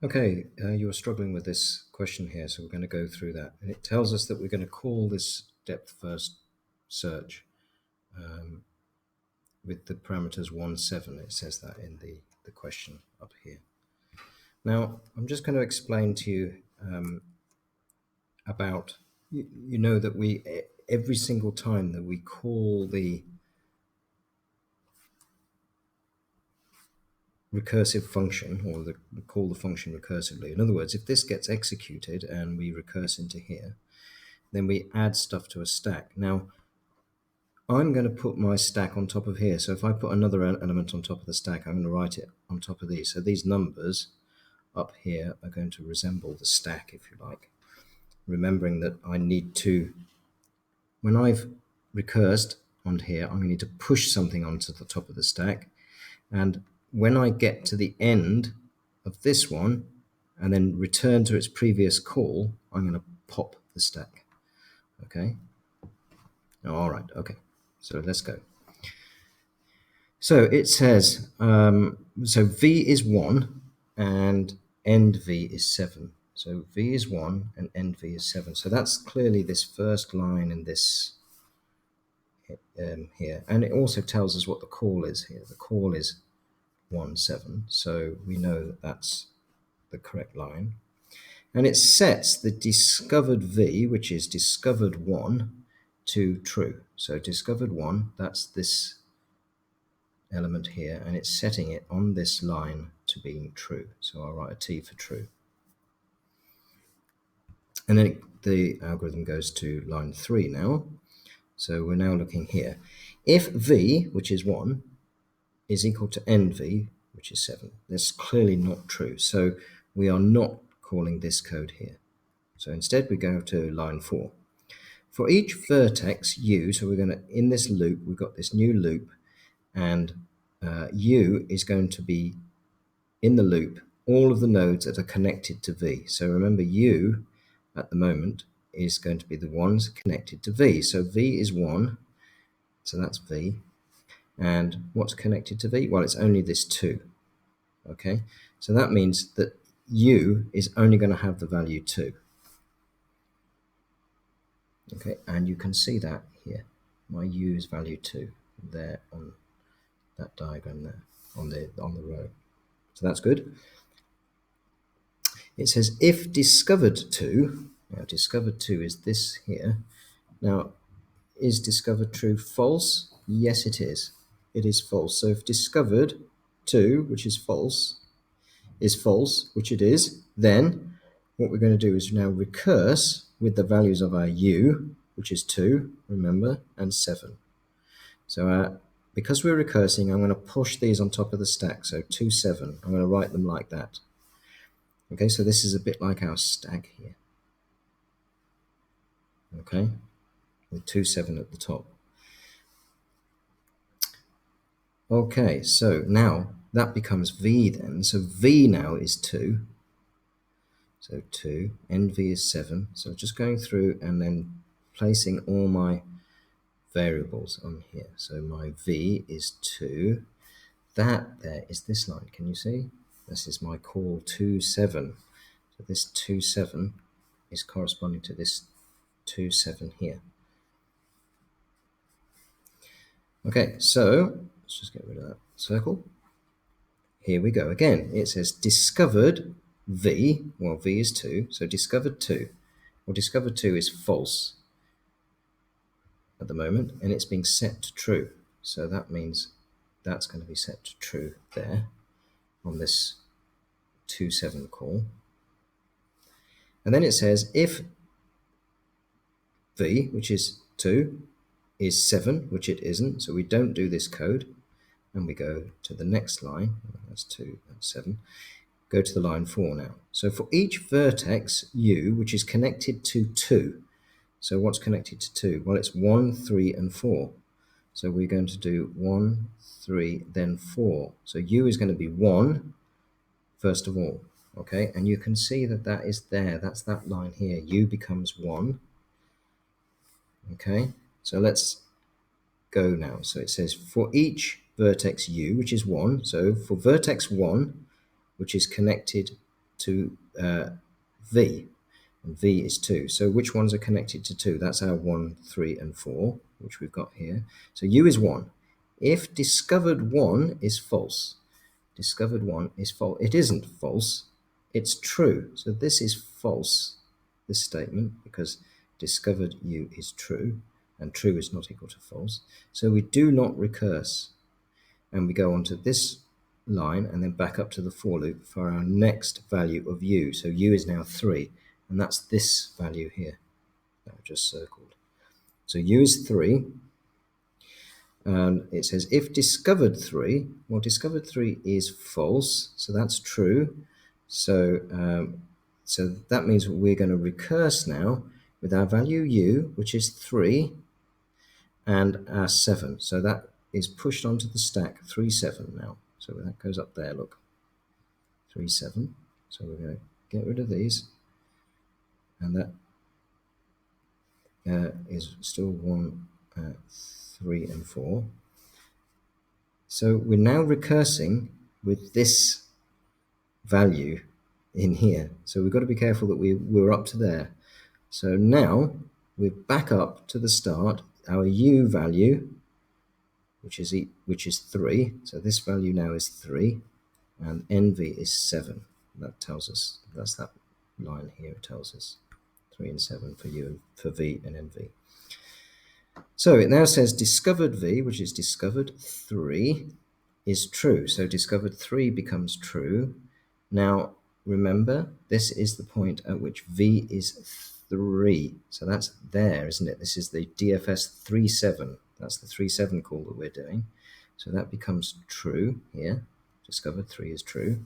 Okay, you were struggling with this question here, so we're going to go through that. And it tells us that we're going to call this depth first search with the parameters 1, 7. It says that in the question up here. Now, I'm just going to explain to you about, you know that we, every single time that we call the recursive function, or call the function recursively. In other words, if this gets executed and we recurse into here, then we add stuff to a stack. Now, I'm going to put my stack on top of here. So if I put another element on top of the stack, I'm going to write it on top of these. So these numbers up here are going to resemble the stack, if you like. Remembering that I need to, when I've recursed on here, I'm going to need to push something onto the top of the stack. And when I get to the end of this one and then return to its previous call, I'm going to pop the stack. Okay. All right. Okay. So let's go. So it says, so V is 1 and end V is 7. So V is 1 and end V is 7. So that's clearly this first line in this here. And it also tells us what the call is here. The call is 1, 7. So we know that that's the correct line. And it sets the discovered V, which is discovered 1, to true. So discovered 1, that's this element here, and it's setting it on this line to being true. So I'll write a T for true. And then the algorithm goes to line 3 now. So we're now looking here. If V, which is 1, is equal to end V, which is 7, that's clearly not true. So we are not calling this code here. So instead we go to line 4. For each vertex U, so we're going to, in this loop, we've got this new loop, and U is going to be in the loop all of the nodes that are connected to V. So remember, U at the moment is going to be the ones connected to V. So V is 1, so that's V. And what's connected to V? Well, it's only this 2. Okay, so that means that U is only going to have the value 2. Okay, and you can see that here. My U is value 2 there on that diagram there on the row. So that's good. It says if discovered 2, now discovered 2 is this here. Now, is discovered true false? Yes, it is. It is false. So if discovered 2, which is false, which it is, then what we're going to do is now recurse with the values of our U, which is 2, remember, and 7. So because we're recursing, I'm going to push these on top of the stack. So 2, 7. I'm going to write them like that. Okay, so this is a bit like our stack here. Okay, with 2, 7 at the top. Okay, so now that becomes V then. So V now is 2. So 2, end V is 7. So just going through and then placing all my variables on here. So my V is 2. That there is this line. Can you see? This is my call 2, 7. So this 2, 7 is corresponding to this 2, 7 here. Okay, so let's just get rid of that circle. Here we go again. It says discovered V, well, V is 2, so discovered 2. Well, discovered 2 is false at the moment, and it's being set to true. So that means that's going to be set to true there on this 2, 7 call. And then it says if V, which is 2, is 7, which it isn't, so we don't do this code, and we go to the next line. That's 2, that's 7. Go to the line 4 now. So for each vertex U, which is connected to 2, so what's connected to 2? Well, it's 1, 3, and 4. So we're going to do 1, 3, then 4. So U is going to be 1, first of all. Okay, and you can see that that is there. That's that line here. U becomes 1. Okay, so let's go now. So it says for each vertex U, which is 1. So for vertex 1, which is connected to V, and V is 2. So which ones are connected to 2? That's our 1, 3, and 4, which we've got here. So U is 1. If discovered 1 is false, discovered 1 is false. It isn't false, it's true. So this is false, this statement, because discovered U is true, and true is not equal to false. So we do not recurse. And we go on to this line and then back up to the for loop for our next value of U. So U is now 3, and that's this value here that I've just circled. So U is 3. And it says if discovered 3, well, discovered 3 is false, so that's true. So so that means we're going to recurse now with our value U, which is 3, and our 7. So that is pushed onto the stack 3, 7 now. So that goes up there, look, 3, 7. So we're going to get rid of these, and that is still 1, 3, and 4. So we're now recursing with this value in here. So we've got to be careful that we're up to there. So now we're back up to the start. Our U value, which is 3. So this value now is 3, and NV is 7. That tells us, that's that line here. It tells us 3 and 7 for U and for V and NV. So it now says discovered V, which is discovered 3, is true. So discovered 3 becomes true. Now remember, this is the point at which V is 3. So that's there, isn't it? This is the DFS 3.7. That's the 3.7 call that we're doing. So that becomes true here. Discovered 3 is true.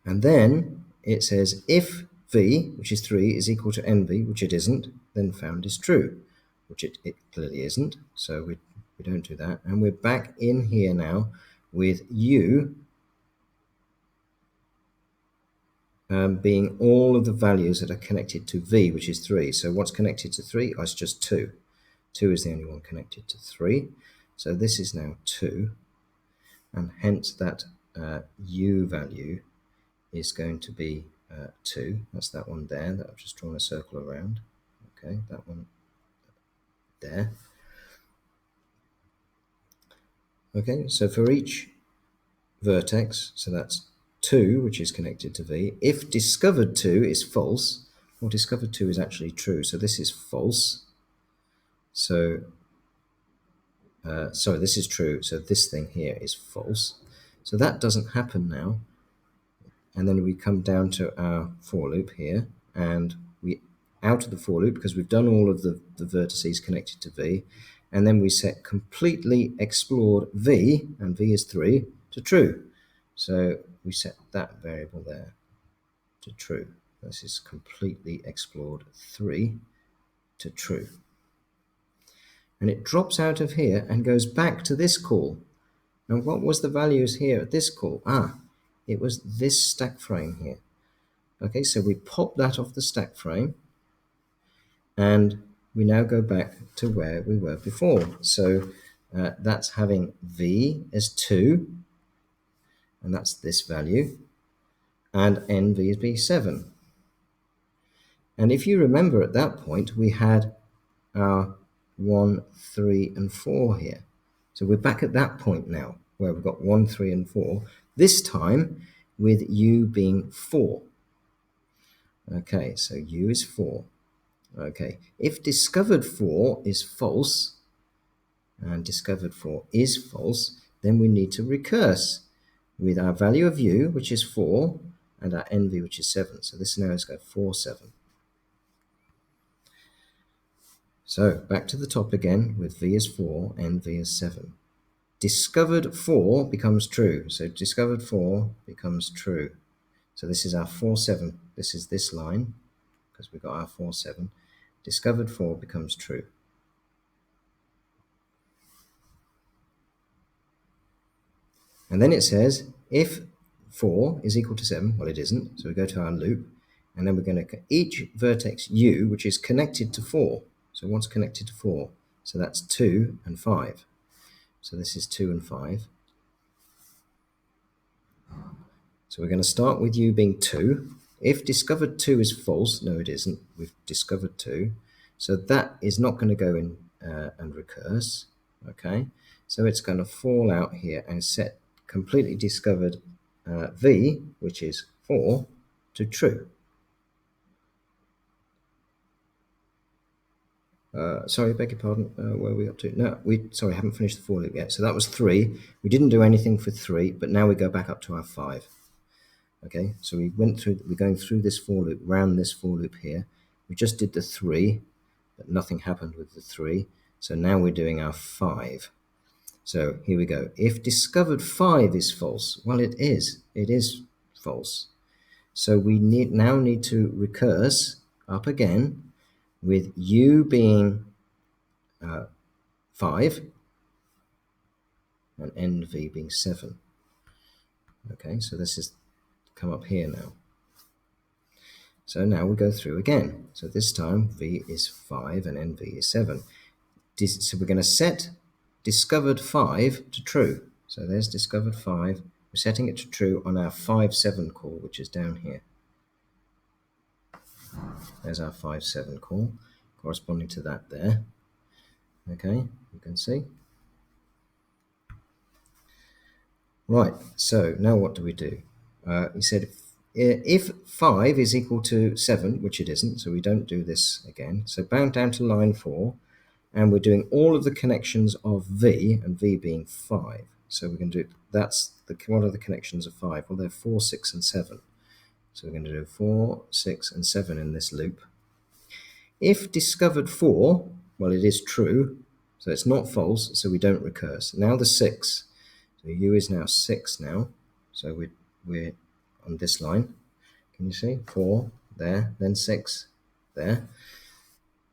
And then it says if V, which is 3, is equal to NV, which it isn't, then found is true, which it clearly isn't. So we don't do that. And we're back in here now with U being all of the values that are connected to V, which is 3. So what's connected to 3? Oh, it's just 2. 2 is the only one connected to 3. So this is now 2. And hence that U value is going to be 2. That's that one there that I've just drawn a circle around. Okay, that one there. Okay, so for each vertex, so that's 2, which is connected to V. If discovered 2 is false, well, discovered 2 is actually true. So this is false. So, sorry, this is true. So this thing here is false. So that doesn't happen now. And then we come down to our for loop here, and we out of the for loop because we've done all of the vertices connected to V, and then we set completely explored V, and V is 3, to true. So we set that variable there to true. This is completely explored 3 to true. And it drops out of here and goes back to this call. Now what was the values here at this call? It was this stack frame here. Okay, so we pop that off the stack frame, and we now go back to where we were before. So that's having V as 2, and that's this value, and NV is B7. And if you remember at that point, we had our 1, 3, and 4 here. So we're back at that point now, where we've got 1, 3, and 4, this time with U being 4. Okay, so U is 4. Okay, if discovered 4 is false, and discovered 4 is false, then we need to recurse with our value of U, which is 4, and our NV, which is 7. So this now is going 4, 7. So back to the top again with V is 4, NV is 7. Discovered 4 becomes true. So discovered 4 becomes true. So this is our 4, 7. This is this line, because we've got our 4, 7. Discovered 4 becomes true. And then it says if 4 is equal to 7, well, it isn't, so we go to our loop, and then we're going to each vertex U, which is connected to 4. So what's connected to 4? So that's 2 and 5. So this is 2 and 5. So we're going to start with u being 2. If discovered 2 is false, no it isn't, we've discovered 2. So that is not going to go in and recurse, okay? So it's going to fall out here and set completely discovered v, which is 4, to true. Sorry, beg your pardon, where are we up to? No, sorry, I haven't finished the for loop yet. So that was 3. We didn't do anything for 3, but now we go back up to our 5. Okay, so we're going through this for loop, round this for loop here. We just did the 3, but nothing happened with the 3. So now we're doing our 5. So here we go. If discovered 5 is false, well, it is false. So we now need to recurse up again with u being 5 and nv being 7. Okay, so this is come up here now. So now we go through again. So this time v is 5 and nv is 7. So we're going to set discovered 5 to true. So there's discovered 5. We're setting it to true on our 5-7 call, which is down here. There's our 5-7 call, corresponding to that there. Okay, you can see. Right, so now what do we do? We said if 5 is equal to 7, which it isn't, so we don't do this again. So bound down to line 4, and we're doing all of the connections of v, and v being 5. So we're going to do, what are the connections of 5? Well, they're 4, 6, and 7. So we're going to do 4, 6, and 7 in this loop. If discovered 4, well, it is true, so it's not false, so we don't recurse. Now the 6. So u is now 6 now. So we're on this line. Can you see? 4 there, then 6 there.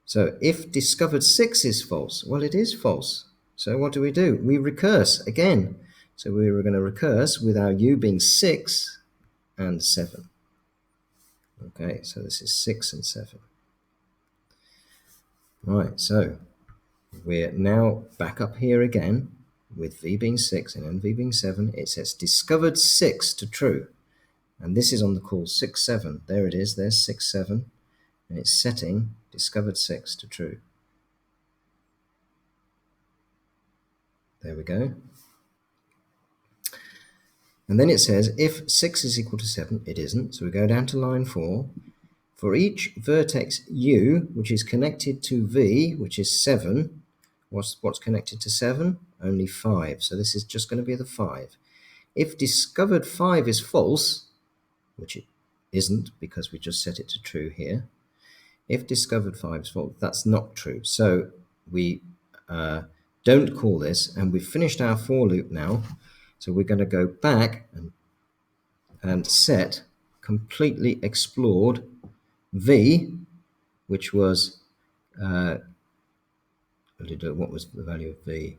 So if discovered 6 is false, well, it is false. So what do? We recurse again. So we were going to recurse with our u being 6 and 7. Okay, so this is 6 and 7. Right, so we're now back up here again with v being 6 and nv being 7. It says discovered 6 to true. And this is on the call 6-7. There it is, there's 6-7. And it's setting discovered 6 to true. There we go. And then it says if 6 is equal to 7, it isn't. So we go down to line 4. For each vertex u, which is connected to v, which is 7, what's connected to 7? Only 5. So this is just going to be the 5. If discovered 5 is false, which it isn't because we just set it to true here. If discovered 5 is false, that's not true. So we don't call this, and we've finished our for loop now. So we're going to go back and set completely explored v, which was, what was the value of v?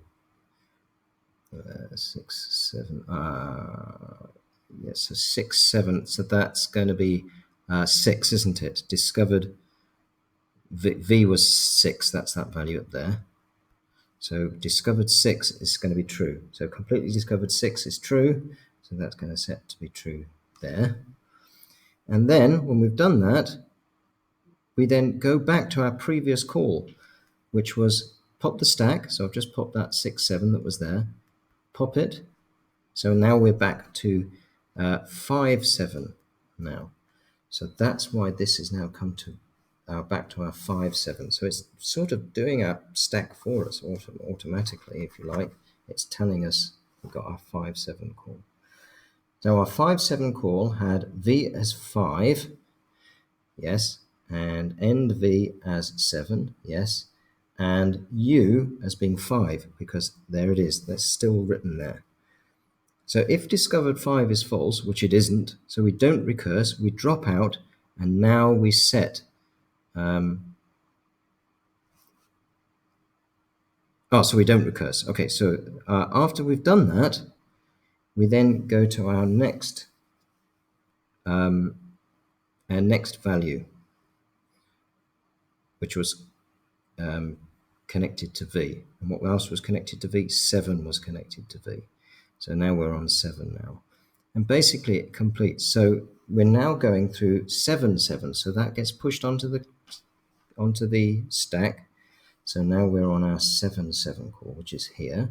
6, 7, yes, so 6, 7, so that's going to be 6, isn't it? Discovered v was 6, that's that value up there. So discovered 6 is going to be true. So completely discovered 6 is true, so that's going to set to be true there. And then when we've done that, we then go back to our previous call, which was pop the stack. So I've just popped that 6, 7 that was there, pop it. So now we're back to 5, 7 now. So that's why this has now come to back to our 5, 7. So it's sort of doing our stack for us automatically, if you like. It's telling us we've got our 5, 7 call. So our 5, 7 call had v as 5, yes, and end v as 7, yes, and u as being 5, because there it is, that's still written there. So if discovered 5 is false, which it isn't, so we don't recurse, we drop out, and now we set so we don't recurse. Okay, so after we've done that, we then go to our next value, which was connected to v. And what else was connected to v? 7 was connected to v. So now we're on 7 now. And basically it completes. So we're now going through 7, 7. So that gets pushed onto the stack. So now we're on our 7, 7 call, which is here.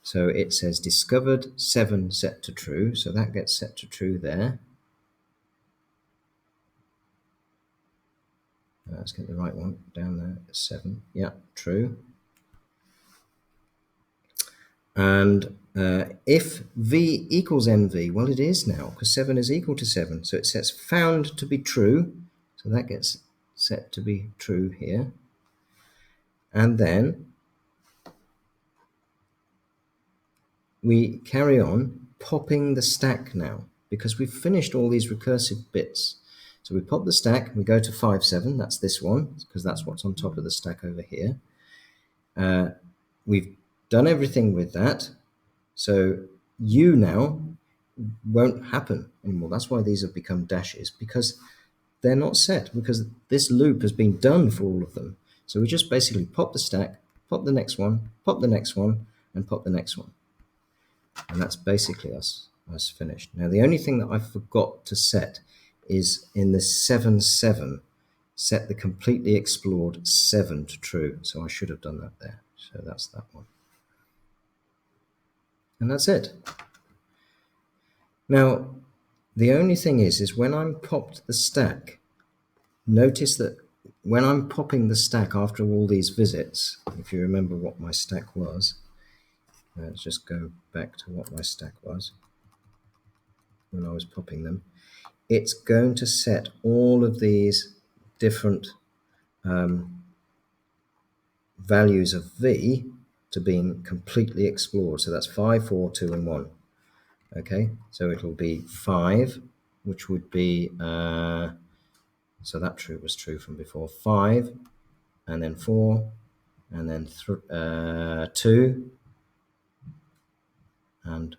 So it says discovered 7 set to true. So that gets set to true there. Let's get the right one down there. 7. Yeah, true. And if v equals mv, well, it is now, because 7 is equal to 7. So it sets found to be true. So that gets set to be true here. And then we carry on popping the stack now, because we've finished all these recursive bits. So we pop the stack, we go to 5, 7. That's this one, because that's what's on top of the stack over here. We've done everything with that. So U now won't happen anymore. That's why these have become dashes, because they're not set, because this loop has been done for all of them. So we just basically pop the stack, pop the next one, pop the next one, and pop the next one. And that's basically us finished. Now the only thing that I forgot to set is in the 7, 7, set the completely explored 7 to true. So I should have done that there. So that's that one. And that's it. Now, the only thing is when I'm popped the stack, notice that when I'm popping the stack after all these visits, if you remember what my stack was, let's just go back to what my stack was when I was popping them. It's going to set all of these different values of v to being completely explored. So that's 5, 4, 2, and 1. Okay, so it'll be 5, which would be, so that true was true from before, 5, and then 4, and then 2, and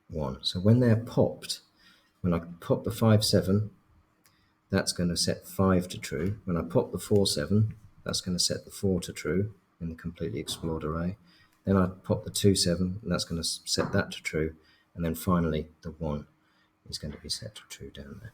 1. So when they're popped, when I pop the 5, 7, that's going to set 5 to true. When I pop the 4, 7, that's going to set the 4 to true in the completely explored array. Then I pop the 2, 7, and that's going to set that to true. And then finally, the 1 is going to be set to true down there.